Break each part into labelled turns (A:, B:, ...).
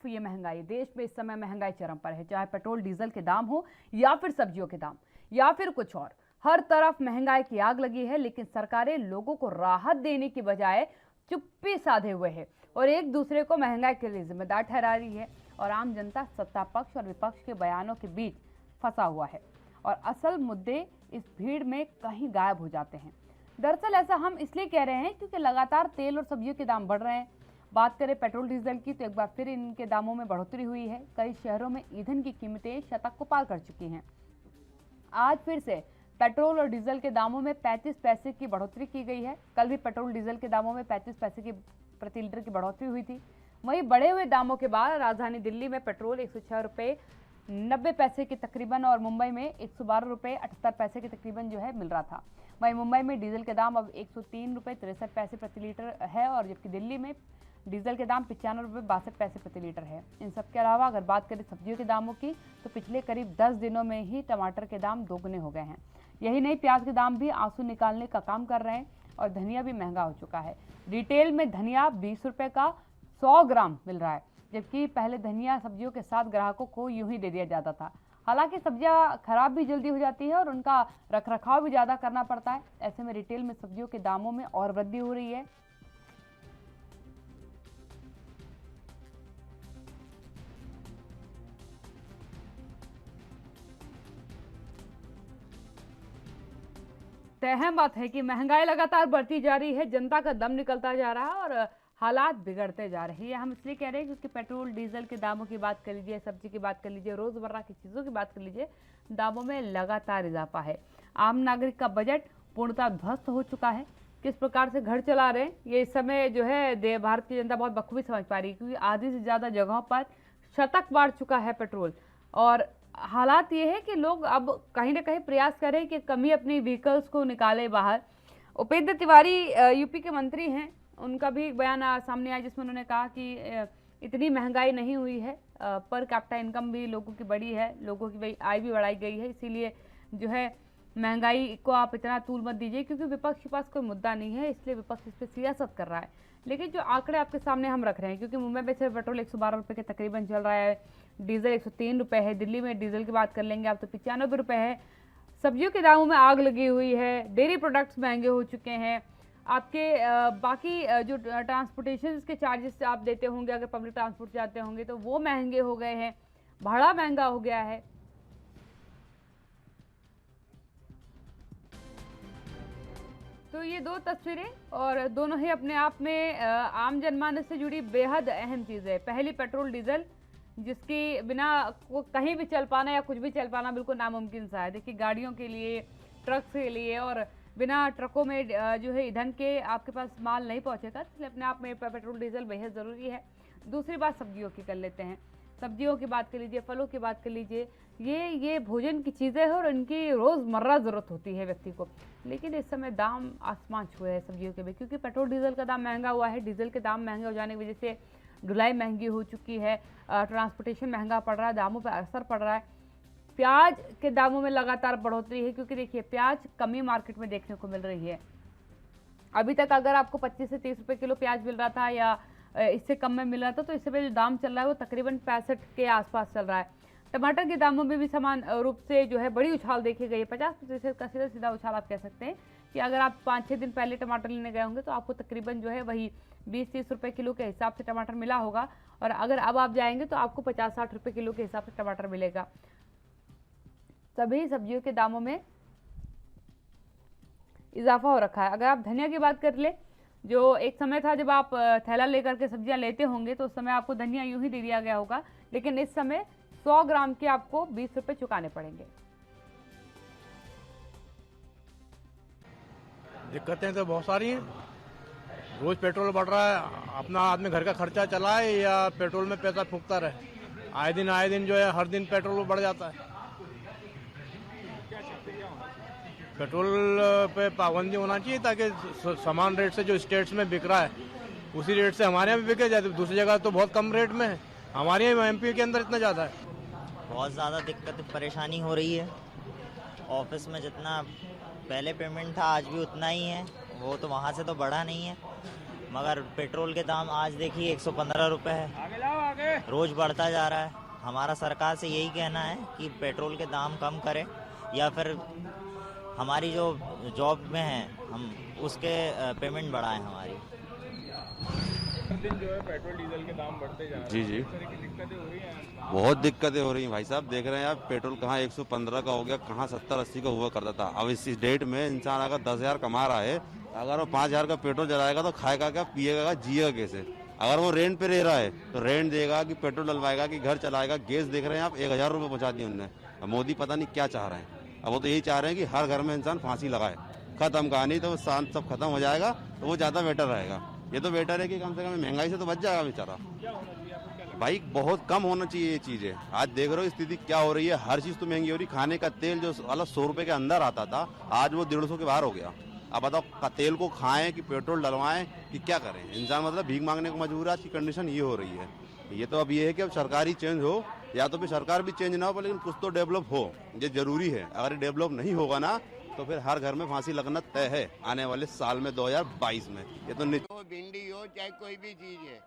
A: ये महंगाई, देश में इस समय महंगाई चरम पर है, चाहे पेट्रोल डीजल के दाम हो या फिर सब्जियों के दाम या फिर कुछ और, हर तरफ महंगाई की आग लगी है। लेकिन सरकारें लोगों को राहत देने की बजाय चुप्पी साधे हुए है और एक दूसरे को महंगाई के लिए जिम्मेदार ठहरा रही है और आम जनता सत्ता पक्ष और विपक्ष के बयानों के बीच फंसा हुआ है और असल मुद्दे इस भीड़ में कहीं गायब हो जाते हैं। दरअसल ऐसा हम इसलिए कह रहे हैं क्योंकि लगातार तेल और सब्जियों के दाम बढ़ रहे हैं। बात करें पेट्रोल डीजल की तो एक बार फिर इनके दामों में बढ़ोतरी हुई है। कई शहरों में ईंधन की कीमतें शतक को पार कर चुकी हैं। आज फिर से पेट्रोल और डीजल के दामों में 35 पैसे की बढ़ोतरी की गई है। कल भी पेट्रोल डीजल के दामों में 35 पैसे की प्रति लीटर की बढ़ोतरी हुई थी। वहीं बढ़े हुए दामों के बाद राजधानी दिल्ली में पेट्रोल 106 रुपये 90 पैसे की तकरीबन और मुंबई में 112 रुपये 78 पैसे की तकरीबन जो है मिल रहा था। वहीं मुंबई में डीजल के दाम अब 103 रुपये 63 पैसे प्रति लीटर है और जबकि दिल्ली में डीजल के दाम 95 रुपये 62 पैसे प्रति लीटर है। इन सब के अलावा अगर बात करें सब्जियों के दामों की तो पिछले करीब 10 दिनों में ही टमाटर के दाम दोगुने हो गए हैं। यही नहीं, प्याज के दाम भी आंसू निकालने का काम कर रहे हैं और धनिया भी महंगा हो चुका है। रिटेल में धनिया 20 रुपये का 100 ग्राम मिल रहा है, जबकि पहले धनिया सब्जियों के साथ ग्राहकों को यूं ही दे दिया जाता था। हालांकि सब्जियां खराब भी जल्दी हो जाती है और उनका रखरखाव भी ज़्यादा करना पड़ता है। ऐसे में रिटेल में सब्जियों के दामों में और वृद्धि हो रही है। तो अहम बात है कि महंगाई लगातार बढ़ती जा रही है, जनता का दम निकलता जा रहा है और हालात बिगड़ते जा रहे हैं। हम इसलिए कह रहे हैं क्योंकि पेट्रोल डीजल के दामों की बात कर लीजिए, सब्जी की बात कर लीजिए, रोजमर्रा की चीज़ों की बात कर लीजिए, दामों में लगातार इजाफा है। आम नागरिक का बजट पूर्णतः ध्वस्त हो चुका है। किस प्रकार से घर चला रहे हैं ये इस समय जो है भारत की जनता बहुत बखूबी समझ पा रही है, क्योंकि आधी से ज़्यादा जगहों पर शतक बाढ़ चुका है पेट्रोल। और हालात ये है कि लोग अब कहीं ना कहीं प्रयास करें कि कमी अपनी व्हीकल्स को निकाले बाहर। उपेंद्र तिवारी यूपी के मंत्री हैं, उनका भी एक बयान सामने आया जिसमें उन्होंने कहा कि इतनी महंगाई नहीं हुई है, पर कैपिटा इनकम भी लोगों की बढ़ी है, लोगों की आय भी बढ़ाई गई है, इसीलिए जो है महंगाई को आप इतना तूल मत दीजिए। क्योंकि विपक्ष के पास कोई मुद्दा नहीं है, इसलिए विपक्ष इस पर सियासत कर रहा है। लेकिन जो आंकड़े आपके सामने हम रख रहे हैं, क्योंकि मुंबई में सिर्फ पेट्रोल 112 रुपये के तकरीबन चल रहा है, डीजल 103 रुपये है, दिल्ली में डीजल की बात कर लेंगे आप तो 95 रुपये है, सब्जियों के दामों में आग लगी हुई है, डेयरी प्रोडक्ट्स महंगे हो चुके हैं, आपके बाकी जो ट्रांसपोर्टेशन के चार्जेस आप देते होंगे, अगर पब्लिक ट्रांसपोर्ट जाते होंगे तो वो महंगे हो गए हैं, भाड़ा महंगा हो गया है। तो ये दो तस्वीरें और दोनों ही अपने आप में आम जनमानस से जुड़ी बेहद अहम चीज़ है। पहली पेट्रोल डीजल, जिसकी बिना कहीं भी चल पाना या कुछ भी चल पाना बिल्कुल नामुमकिन सा है। देखिए गाड़ियों के लिए, ट्रक्स के लिए, और बिना ट्रकों में जो है ईंधन के आपके पास माल नहीं पहुंचेगा, इसलिए अपने आप में पेट्रोल डीजल बेहद ज़रूरी है। दूसरी बात सब्जियों की कर लेते हैं। सब्जियों की बात कर लीजिए, फलों की बात कर लीजिए, ये भोजन की चीज़ें हैं और इनकी रोज़मर्रा ज़रूरत होती है व्यक्ति को। लेकिन इस समय दाम आसमान छुए हैं सब्जियों के भी, क्योंकि पेट्रोल डीजल का दाम महंगा हुआ है। डीजल के दाम महंगे हो जाने की वजह से ढुलाई महंगी हो चुकी है, ट्रांसपोर्टेशन महंगा पड़ रहा है, दामों पर असर पड़ रहा है। प्याज के दामों में लगातार बढ़ोतरी है, क्योंकि देखिए प्याज कमी मार्केट में देखने को मिल रही है। अभी तक अगर आपको 25 से 30 रुपये किलो प्याज मिल रहा था या इससे कम में मिल रहा था, तो इस समय जो दाम चल रहा है वो तकरीबन 65 के आसपास चल रहा है। टमाटर के दामों में भी समान रूप से जो है बड़ी उछाल देखी गई है, 50% का सीधा उछाल आप कह सकते हैं। कि अगर आप 5-6 दिन पहले टमाटर लेने गए होंगे तो आपको तकरीबन जो है वही 20-30 रुपये किलो के हिसाब से टमाटर मिला होगा, और अगर अब आप जाएंगे तो आपको 50-60 रुपये किलो के हिसाब से टमाटर मिलेगा। सभी सब्जियों के दामों में इजाफा हो रखा है। अगर आप धनिया की बात कर ले, जो एक समय था जब आप थैला लेकर के सब्जियां लेते होंगे तो उस समय आपको धनिया यूं ही दे दिया गया होगा, लेकिन इस समय 100 ग्राम के आपको 20 रुपये चुकाने पड़ेंगे।
B: दिक्कतें तो बहुत सारी हैं। रोज पेट्रोल बढ़ रहा है, अपना आदमी घर का खर्चा चलाए या पेट्रोल में पैसा फूकता रहे। आए दिन जो है हर दिन पेट्रोल बढ़ जाता है। पेट्रोल पे पाबंदी होना चाहिए ताकि समान रेट से जो स्टेट्स में बिक रहा है उसी रेट से हमारे यहाँ भी बिके जाए। दूसरी जगह तो बहुत कम रेट में है, हमारे यहाँ एमपी के अंदर इतना ज़्यादा है।
C: बहुत ज़्यादा दिक्कत परेशानी हो रही है। ऑफिस में जितना पहले पेमेंट था आज भी उतना ही है, वो तो वहाँ से तो बढ़ा नहीं है, मगर पेट्रोल के दाम आज देखिए 115 रुपये है। रोज बढ़ता जा रहा है। हमारा सरकार से यही कहना है कि पेट्रोल के दाम कम करे या फिर हमारी जो जॉब में है हम उसके पेमेंट बढ़ाएं हमारी।
D: दिन जो है पेट्रोल डीजल के दाम बढ़ते जा रहे हैं।
E: जी जी,
D: इस तरह की दिक्कतें हो रही हैं।
E: बहुत दिक्कतें हो रही हैं भाई साहब। देख रहे हैं आप, पेट्रोल कहाँ 115 का हो गया, कहाँ 70-80 का हुआ करता था। अब इस डेट में इंसान अगर 10,000 कमा रहा है, अगर वो 5,000 का पेट्रोल जलाएगा तो खाएगा क्या, पिएगा, जिएगा कैसे। अगर वो रेंट पे रह रहा है तो रेंट देगा कि पेट्रोल डलवाएगा कि घर चलाएगा। गैस देख रहे हैं आप, 1,000 रुपये पहुँचा दिए उनने। अब मोदी पता नहीं क्या चाह रहे हैं। अब वो तो यही चाह रहे हैं कि हर घर में इंसान फांसी लगाए। खत्म कहानी, तो शांत सब खत्म हो जाएगा तो वो ज़्यादा बेटर रहेगा। ये तो बेटर है कि कम से कम महंगाई से तो बच जाएगा बेचारा। भाई बहुत कम होना चाहिए ये चीज़ें। आज देख रहे हो स्थिति क्या हो रही है, हर चीज़ तो महंगी हो रही। खाने का तेल जो वाला 100 रुपये के अंदर आता था, आज वो 150 के बाहर हो गया। अब बताओ तेल को खाएं कि पेट्रोल डलवाएं कि क्या करें। इंसान मतलब भीख मांगने को मजबूर है। आज की कंडीशन ये हो रही है। ये तो अब ये है कि अब सरकार ही चेंज हो या तो फिर सरकार भी चेंज ना हो, लेकिन कुछ तो डेवलप हो, ये जरूरी है। अगर ये डेवलप नहीं होगा ना तो फिर हर घर में फांसी लगना तय है आने वाले साल में 2022 में। ये तो
F: भिंडी हो चाहे कोई भी चीज है,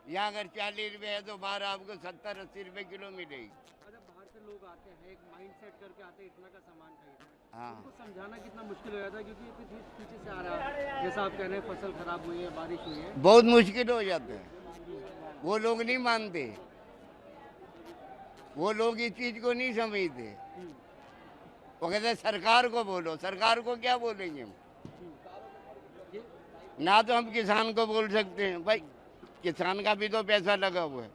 F: यहाँ अगर 40 रुपए है तो बाहर आपको 70-80 रुपए किलो मिलेगी।
G: अच्छा, बाहर से लोग आते हैं, एक माइंड सेट करके आते हैं इतना का सामान खरीदना है।
F: हाँ,
G: उनको समझाना कितना मुश्किल हो जाता है, क्योंकि कुछ पीछे से आ रहा है। जैसा आप कह रहे हैं फसल खराब हुई है, बारिश हुई है,
F: बहुत मुश्किल हो जाते हैं। वो लोग नहीं मानते, वो लोग इस चीज को नहीं समझते। वो कहते हैं सरकार को बोलो। सरकार को क्या बोलेंगे हम? ना तो हम किसान को बोल सकते हैं, भाई किसान का भी तो पैसा लगा हुआ है,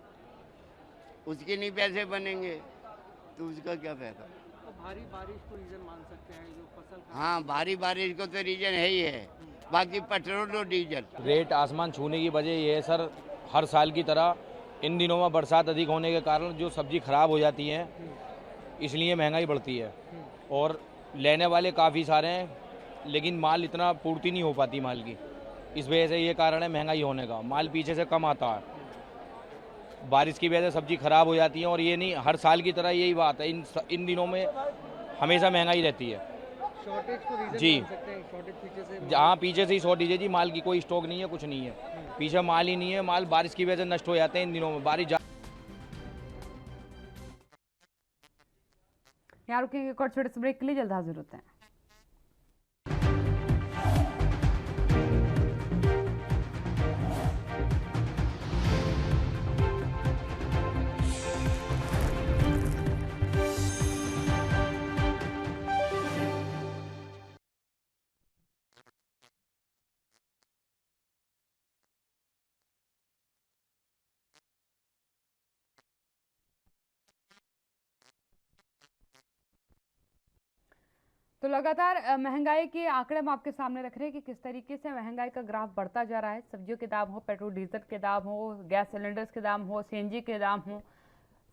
F: उसके नहीं पैसे बनेंगे तो उसका क्या फायदा।
G: तो भारी बारिश को रीजन मान सकते हैं जो फसल खराब।
F: हाँ, भारी बारिश को तो रीजन है ही है, बाकी पेट्रोल और डीजल
H: रेट आसमान छूने की वजह ये है सर, हर साल की तरह इन दिनों में बरसात अधिक होने के कारण जो सब्जी खराब हो जाती है, इसलिए महंगाई बढ़ती है। और लेने वाले काफ़ी सारे हैं लेकिन माल इतना पूर्ति नहीं हो पाती माल की, इस वजह से ये कारण है महंगाई होने का। माल पीछे से कम आता है, बारिश की वजह से सब्जी खराब हो जाती है। और ये नहीं, हर साल की तरह यही बात है, इन दिनों में हमेशा महंगाई रहती है।
G: शॉर्टेज को रीजन
H: जी।
G: मान सकते हैं, शॉर्टेज पीछे से।
H: जहाँ पीछे से ही शॉर्टेज है जी, माल की कोई स्टॉक नहीं है, कुछ नहीं है, पीछे माल ही नहीं है। माल बारिश की वजह से नष्ट हो जाते हैं इन दिनों में। बारिश
A: यहाँ रुकेंगे एक और छोटे से ब्रेक के लिए, जल्द हाजिर होते हैं। तो लगातार महंगाई के आंकड़े हम आपके सामने रख रहे हैं कि किस तरीके से महंगाई का ग्राफ बढ़ता जा रहा है। सब्जियों के दाम हो, पेट्रोल डीजल के दाम हो, गैस सिलेंडर्स के दाम हो, सीएनजी के दाम हो,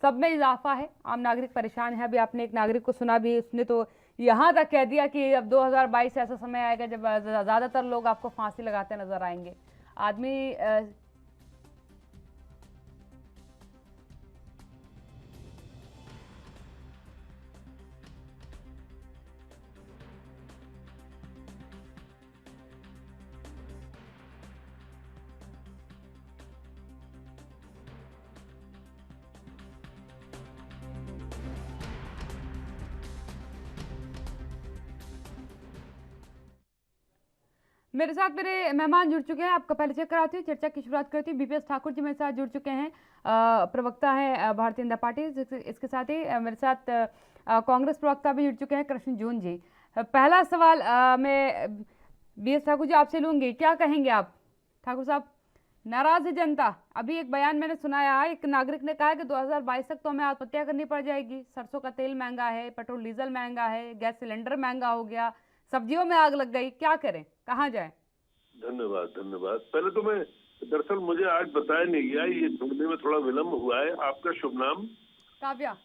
A: सब में इजाफा है। आम नागरिक परेशान है। अभी आपने एक नागरिक को सुना भी, उसने तो यहाँ तक कह दिया कि अब 2022 ऐसा समय आएगा जब ज़्यादातर लोग आपको फांसी लगाते नजर आएंगे। आदमी मेरे साथ मेरे मेहमान जुड़ चुके हैं। आपका पहले चेक कराती हूँ, चर्चा की शुरुआत करती हूँ। बीपीएस ठाकुर जी मेरे साथ जुड़ चुके हैं, प्रवक्ता हैं भारतीय जनता पार्टी। इसके साथ ही मेरे साथ कांग्रेस प्रवक्ता भी जुड़ चुके हैं, कृष्ण जून जी। पहला सवाल मैं बीएस ठाकुर जी आपसे लूंगी, क्या कहेंगे आप? ठाकुर साहब, नाराज है जनता। अभी एक बयान मैंने सुनाया है, एक नागरिक ने कहा कि 2022 तक तो हमें आत्महत्या करनी पड़ जाएगी। सरसों का तेल महंगा है, पेट्रोल डीजल महंगा है, गैस सिलेंडर महंगा हो गया, सब्जियों में आग लग गई, क्या करें, कहाँ जाए?
I: धन्यवाद धन्यवाद। पहले तो मैं दरअसल मुझे आज बताया नहीं गया, ये ढूंढने में थोड़ा विलम्ब हुआ है। आपका शुभ नाम?
A: काव्या।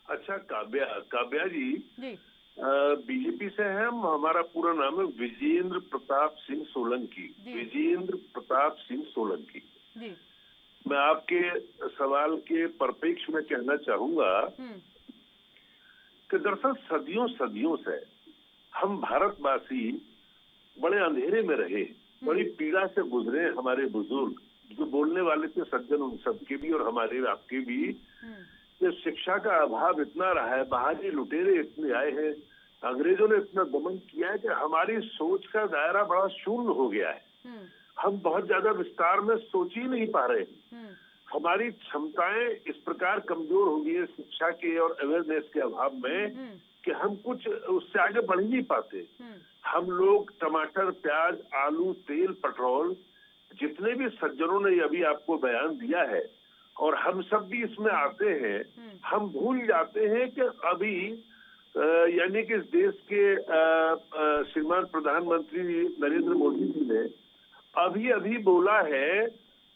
I: अच्छा, काव्या। काव्या जी,
A: जी
I: बीजेपी से हैं हम। हमारा पूरा नाम है विजेंद्र प्रताप सिंह सोलंकी। विजेंद्र प्रताप सिंह सोलंकी
A: जी।
I: मैं आपके सवाल के परिप्रेक्ष्य में कहना चाहूंगा कि दरअसल सदियों सदियों से हम भारतवासी बड़े अंधेरे में रहे, बड़ी पीड़ा से गुजरे। हमारे बुजुर्ग जो बोलने वाले थे सज्जन, उन सबके भी और हमारे आपके भी, कि शिक्षा का अभाव इतना रहा है, बाहरी लुटेरे इतने आए हैं, अंग्रेजों ने इतना दमन किया है कि हमारी सोच का दायरा बड़ा शून्य हो गया है। हम बहुत ज्यादा विस्तार में सोच ही नहीं पा रहे। हमारी क्षमताएं इस प्रकार कमजोर हो गई है शिक्षा के और अवेयरनेस के अभाव में कि हम कुछ उससे आगे बढ़ ही नहीं पाते। हम लोग टमाटर, प्याज, आलू, तेल, पेट्रोल, जितने भी सज्जनों ने अभी आपको बयान दिया है और हम सब भी इसमें आते हैं, हम भूल जाते हैं कि अभी यानी कि इस देश के श्रीमान प्रधानमंत्री नरेंद्र मोदी जी ने अभी अभी बोला है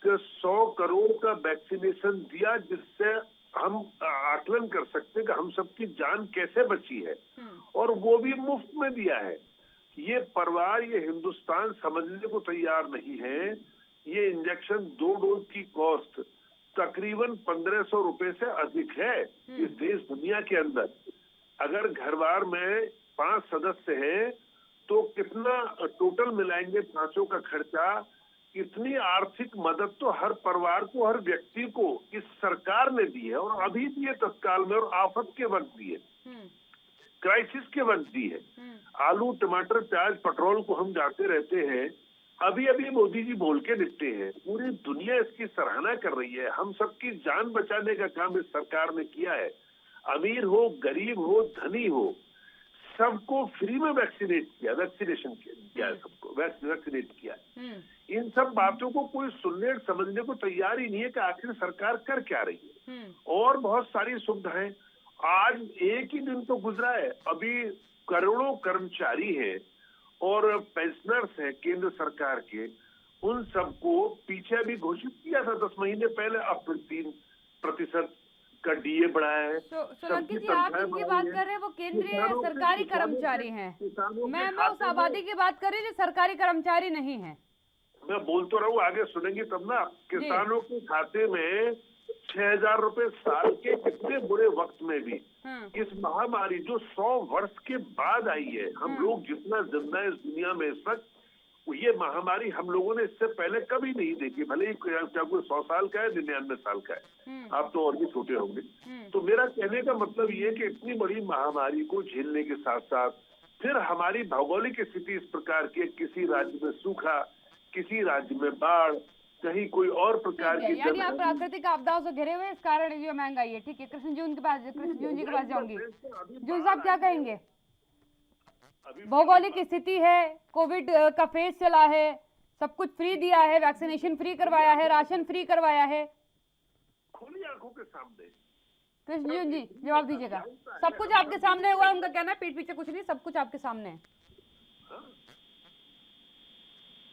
I: कि 100 करोड़ का वैक्सीनेशन दिया, जिससे हम आकलन कर सकते हैं कि हम सबकी जान कैसे बची है, और वो भी मुफ्त में दिया है। ये परिवार, ये हिंदुस्तान समझने को तैयार नहीं है। ये इंजेक्शन 2 डोज की कॉस्ट तकरीबन 1500 रुपए से अधिक है इस देश दुनिया के अंदर। अगर घरवार में 5 सदस्य हैं तो कितना टोटल मिलाएंगे पांचों का खर्चा। इतनी आर्थिक मदद तो हर परिवार को, हर व्यक्ति को इस सरकार ने दी है, और अभी भी ये तत्काल में और आफत के वक्त दी है, क्राइसिस के वक्त दी है। आलू, टमाटर, प्याज, पेट्रोल को हम जाते रहते हैं, अभी अभी मोदी जी बोल के निपटे हैं, पूरी दुनिया इसकी सराहना कर रही है। हम सबकी जान बचाने का काम इस सरकार ने किया है। अमीर हो, गरीब हो, धनी हो, सबको फ्री में वैक्सीनेशन किया है, सबको वैक्सीनेट किया है। इन सब बातों को कोई सुनने समझने को तैयार ही नहीं है कि आखिर सरकार कर क्या रही है। और बहुत सारी सुविधाएं, आज एक ही दिन तो गुजरा है, अभी करोड़ों कर्मचारी हैं और पेंशनर्स हैं केंद्र सरकार के, उन सबको पीछे भी घोषित किया था 10 महीने पहले, अब 3% का डीए बढ़ाया है।
A: सोलंकी जी, आप जिनकी बात कर रहे हैं वो केंद्रीय सरकारी कर्मचारी हैं। मैं उस आबादी की बात कर रही हूँ जो सरकारी कर्मचारी नहीं है।
I: मैं बोल तो रहा हूँ, आगे सुनेंगी तब ना। किसानों के खाते में 6000 रुपए साल के, कितने बुरे वक्त में भी इस महामारी जो 100 वर्ष के बाद आई है, हम लोग जितना जिंदा है इस दुनिया में इस वक्त, ये महामारी हम लोगों ने इससे पहले कभी नहीं देखी। भले ही क्या कोई 100 साल का है, 99 साल का है, आप तो और भी छोटे होंगे। तो मेरा कहने का मतलब ये कि इतनी बड़ी महामारी को झेलने के साथ साथ फिर हमारी भौगोलिक स्थिति इस प्रकार की, किसी राज्य में सूखा, किसी राज्य में बाढ़, कहीं कोई और प्रकार की,
A: यानी आप प्राकृतिक आपदाओं से घिरे हुए, इस कारण ये महंगाई है। ठीक है, कृष्ण जी के पास जाऊंगी। जून साहब क्या कहेंगे? भौगोलिक स्थिति है, कोविड का फेज चला है, सब कुछ फ्री दिया है, वैक्सीनेशन फ्री करवाया है, राशन फ्री करवाया है,
I: खुली आंखों के सामने।
A: कृष्ण जी जवाब दीजिएगा। सब कुछ आपके सामने हुआ, उनका कहना है पीठ पीछे कुछ नहीं, सब कुछ आपके सामने है।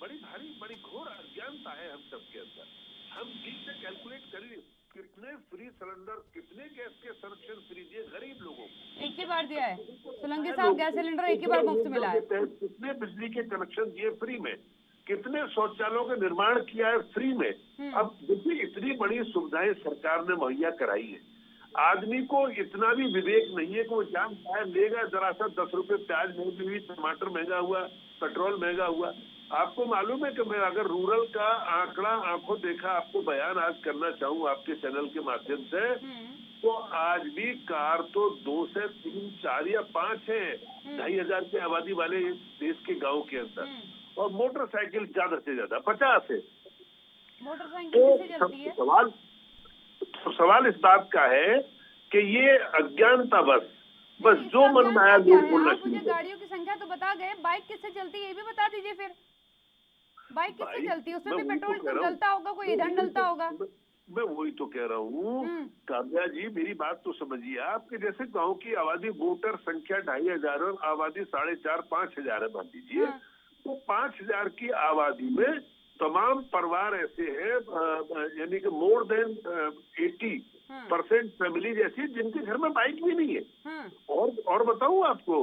I: बड़ी भारी, बड़ी घोर अज्ञानता है हम सबके अंदर। हम ठीक से कैलकुलेट करिए, कितने फ्री सिलेंडर, कितने गैस के संरक्षण फ्री दिए गरीब लोगों को,
A: एक ही बार दिया है। सोलंकी साहब, गैस सिलेंडर एक ही बार मुफ्त मिला है।
I: कितने बिजली के कनेक्शन दिए फ्री में, कितने शौचालयों का निर्माण किया है फ्री में। अब देखिए, इतनी बड़ी सुविधाएं सरकार ने मुहैया कराई है। आदमी को इतना भी विवेक नहीं है कि वो जानता है लेगा जरा सा 10 रुपए प्याज महंगी हुई, टमाटर महंगा हुआ, पेट्रोल महंगा हुआ। आपको मालूम है कि मैं अगर रूरल का आंकड़ा आंखों देखा आपको बयान आज करना चाहूँ आपके चैनल के माध्यम से, तो आज भी कार तो 2 से 3, 4 या 5 है 2500 की आबादी वाले देश के गांव के अंदर, और मोटरसाइकिल ज्यादा से ज्यादा 50 है।
A: मोटरसाइकिल किससे चलती है?
I: सवाल इस बात का है कि ये अज्ञानता बस जो मन में आया लोग बोलना
A: शुरू। मुझे गाड़ियों की संख्या तो बता गए, बाइक किससे चलती है ये भी बता दीजिए। फिर बाइक किससे चलती है? उसमें भी पेट्रोल तो डलता होगा, कोई ईंधन डलता होगा।
I: मैं वही तो कह रहा हूँ काव्या जी, मेरी बात तो समझिए। आपके जैसे गांव की आबादी, वोटर संख्या 2500 और आबादी 4500-5000 है मान लीजिए, तो 5000 की आबादी में तमाम परिवार ऐसे हैं, यानी कि मोर देन 80% फैमिली जैसी जिनके घर में बाइक भी नहीं है। और बताऊं आपको,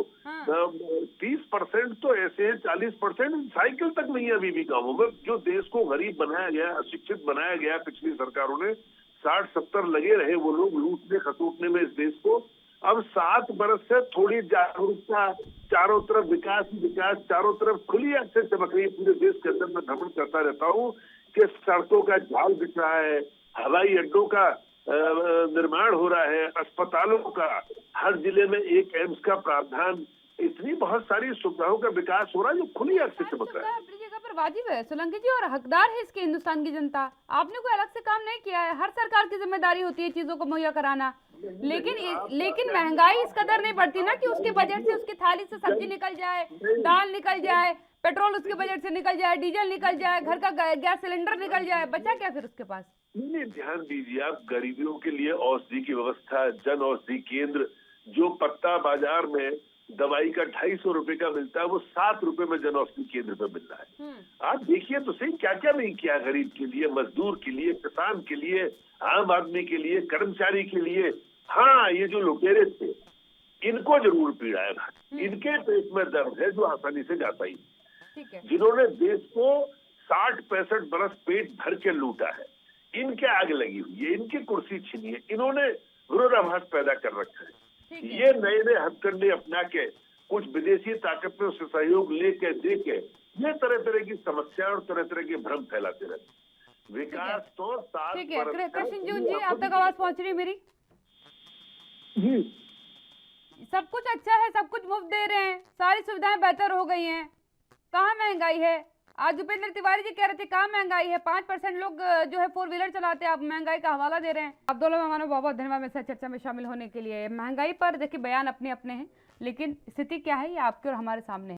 I: 30% तो ऐसे हैं, 40% साइकिल तक नहीं है अभी भी गाँवों में। जो देश को गरीब बनाया गया, अशिक्षित बनाया गया पिछली सरकारों ने, 60-70 लगे रहे वो लोग लूटने खसूटने में इस देश को। अब 7 बरस से थोड़ी जागरूकता, चारों तरफ विकास, चारों तरफ खुली आंख से चमक रही है। पूरे देश के अंदर मैं भ्रमण करता रहता हूँ, कि सड़कों का जाल बिछ रहा है, हवाई अड्डों का निर्माण हो रहा है, अस्पतालों का, हर जिले में एक एम्स का प्रावधान, इतनी बहुत सारी सुविधाओं का विकास हो रहा है जो खुली आंख से चमक रहा है।
A: अपनी जगह पर वाजिब है सोलंकी जी, और हकदार है इसके हिंदुस्तान की जनता। आपने कोई अलग से काम नहीं किया है, हर सरकार की जिम्मेदारी होती है चीजों को मुहैया कराना। लेकिन महंगाई इस कदर नहीं बढ़ती ना कि उसके बजट से, उसकी थाली से सब्जी निकल जाए, दाल निकल जाए, पेट्रोल उसके बजट से निकल जाए, डीजल निकल जाए, घर का गैस सिलेंडर निकल जाए, बचा क्या फिर उसके पास?
I: नहीं, ध्यान दीजिए आप, गरीबियों के लिए औषधि की व्यवस्था, जन औषधि केंद्र, जो पत्ता बाजार में दवाई का 250 रुपए का मिलता है वो 7 रुपए में जन औषधि केंद्र पे मिल रहा है। आप देखिए तो सही क्या क्या नहीं किया गरीब के लिए, मजदूर के लिए, किसान के लिए, आम आदमी के लिए, कर्मचारी के लिए। हाँ, ये जो लुटेरे थे इनको जरूर पीड़ा है, इनके पेट में दर्द है जो आसानी से जाता ही नहीं। जिन्होंने देश को 60-65 बरस पेट भर के लूटा है, इनके आग लगी हुई है, इनकी कुर्सी छीनी है, इन्होंने विरोधाभास पैदा कर रखा है। ये नए नए हथकंडे अपना के, कुछ विदेशी ताकतों से सहयोग लेके देके ये तरह तरह की समस्या और तरह तरह के भ्रम फैलाते रहते। विकास तो
A: ठीक है। कृष्ण जी, अब तक आवाज पहुंच रही है मेरी? सब कुछ अच्छा है, सब कुछ मुफ्त दे रहे हैं, सारी सुविधाएं बेहतर हो गई हैं, कहाँ महंगाई है? आज भूपेंद्र तिवारी जी कह रहे थे कहाँ महंगाई है, 5% लोग जो है 4 व्हीलर चलाते हैं, आप महंगाई का हवाला दे रहे हैं। आप दोनों मेहमानों बहुत बहुत धन्यवाद मेरे साथ चर्चा में शामिल होने के लिए। महंगाई पर देखिए बयान अपने अपने हैं, लेकिन स्थिति क्या है ये आपके और हमारे सामने है।